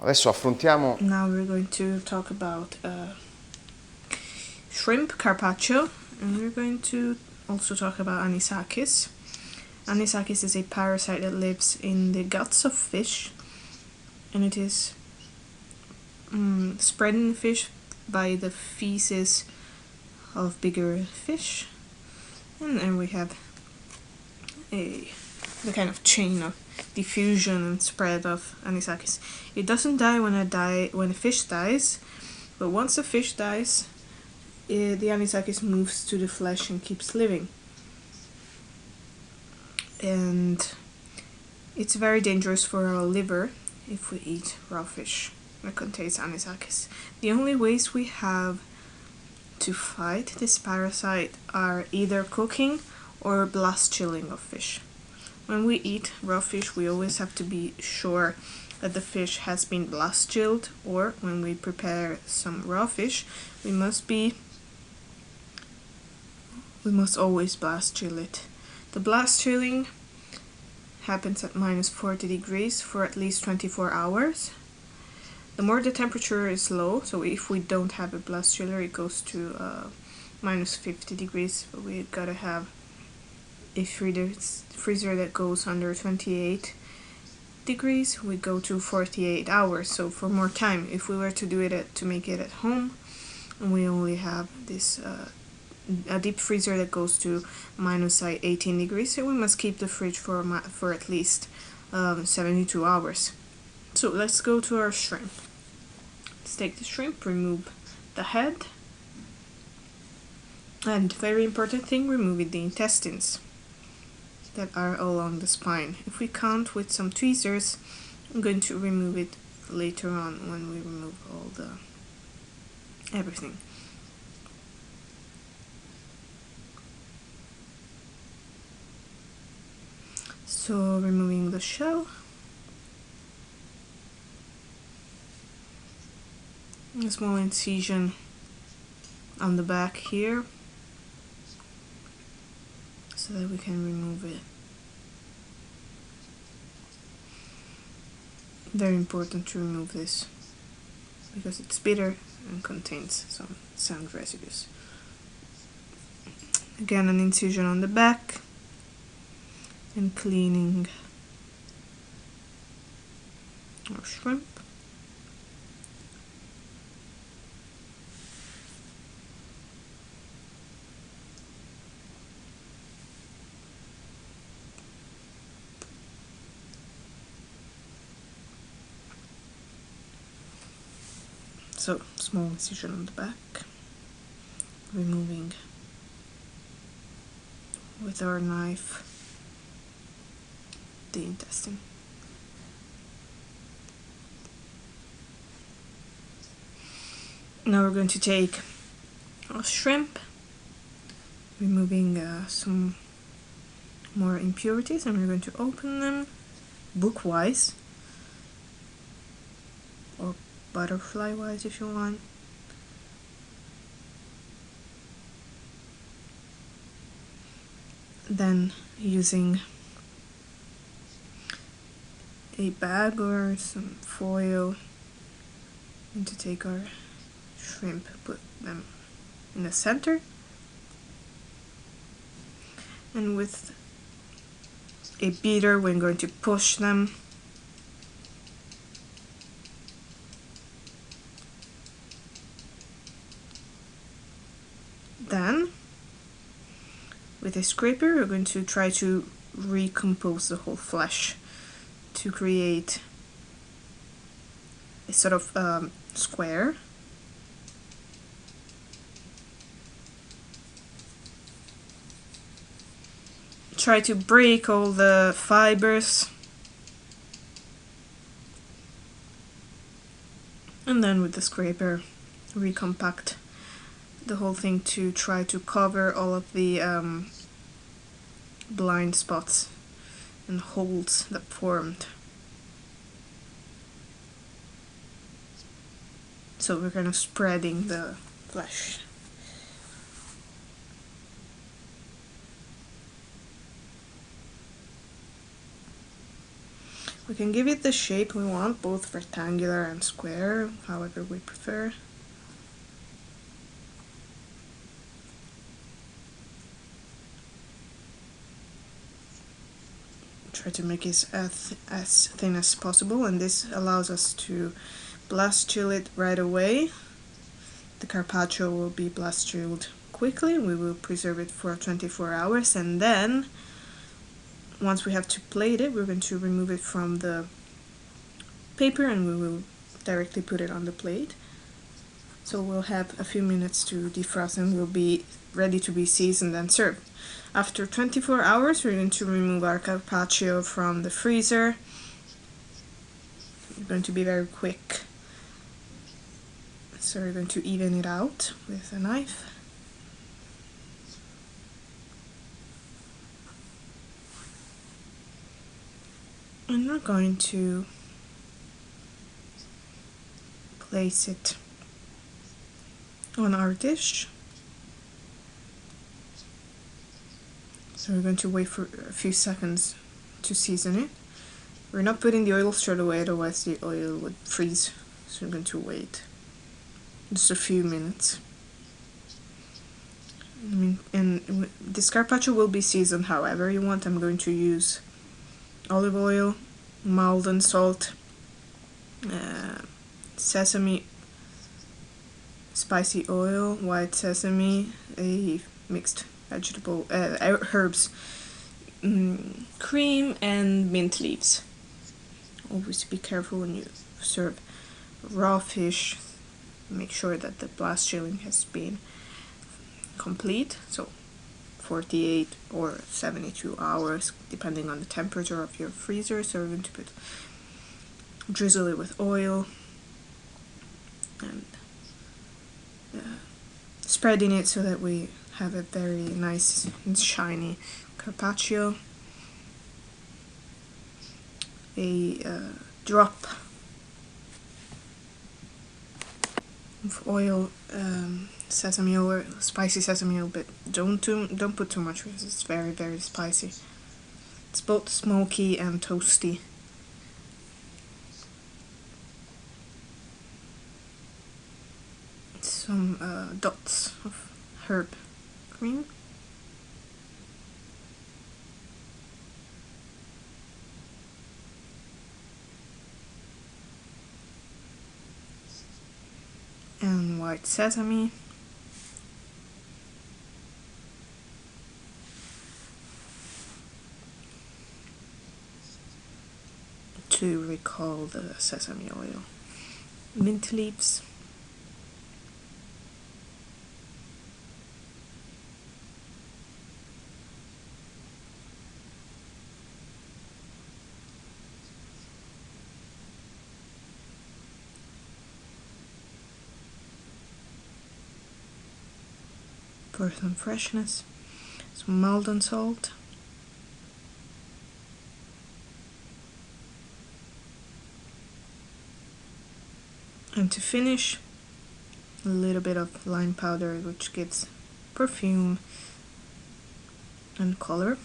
Adesso affrontiamo. Now we're going to talk about shrimp carpaccio, and we're going to also talk about anisakis. Anisakis is a parasite that lives in the guts of fish, and it is spread in the fish by the feces of bigger fish. And then we have the kind of chain of diffusion and spread of anisakis. It doesn't die when a fish dies, but once the fish dies, the anisakis moves to the flesh and keeps living. And it's very dangerous for our liver if we eat raw fish that contains anisakis. The only ways we have to fight this parasite are either cooking or blast chilling of fish. When we eat raw fish, we always have to be sure that the fish has been blast chilled, or when we prepare some raw fish, we must always blast chill it. The blast chilling happens at -40 degrees for at least 24 hours. The more the temperature is low, so if we don't have a blast chiller, it goes to -50 degrees, but we gotta have a freezer that goes under 28 degrees. We go to 48 hours, so for more time. If we were to do it to make it at home, and we only have this a deep freezer that goes to -18 degrees, so we must keep the fridge for at least 72 hours. So let's go to our shrimp. Let's take the shrimp, remove the head, and very important thing, removing the intestines that are along the spine. If we count with some tweezers, I'm going to remove it later on when we remove all everything. So removing the shell, a small incision on the back here so that we can remove it. Very important to remove this because it's bitter and contains some sound residues. Again, an incision on the back, and cleaning our shrimp. So, small incision on the back, removing with our knife the intestine. Now we're going to take our shrimp, removing some more impurities, and we're going to open them book-wise or butterfly-wise if you want. Then using a bag or some foil, and to take our shrimp, put them in the center, and with a beater we're going to push them then with a scraper we're going to try to recompose the whole flesh to create a sort of square. Try to break all the fibers, and then with the scraper recompact the whole thing to try to cover all of the blind spots and holes that formed. So we're kind of spreading the flesh. We can give it the shape we want, both rectangular and square, however we prefer. Try to make it as thin as possible, and this allows us to blast chill it right away. The carpaccio will be blast chilled quickly. We will preserve it for 24 hours, and then once we have to plate it, we're going to remove it from the paper and we will directly put it on the plate. So we'll have a few minutes to defrost and we'll be ready to be seasoned and served. After 24 hours, we're going to remove our carpaccio from the freezer. It's going to be very quick. So we're going to even it out with a knife. And we're going to place it on our dish. So we're going to wait for a few seconds to season it. We're not putting the oil straight away, otherwise the oil would freeze. So we're going to wait just a few minutes. And this carpaccio will be seasoned however you want. I'm going to use olive oil, Maldon salt, sesame, spicy oil, white sesame, a mixed vegetable herbs, cream, and mint leaves. Always be careful when you serve raw fish. Make sure that the blast chilling has been complete, so 48 or 72 hours depending on the temperature of your freezer. So we're going to drizzle it with oil and spreading it so that we have a very nice and shiny carpaccio. A drop of oil, sesame oil, spicy sesame oil, but don't put too much because it's very spicy. It's both smoky and toasty. Some dots of herb cream. And white sesame. To recall the sesame oil. Mint leaves. For some freshness, some Maldon salt, and to finish, a little bit of lime powder, which gives perfume and color.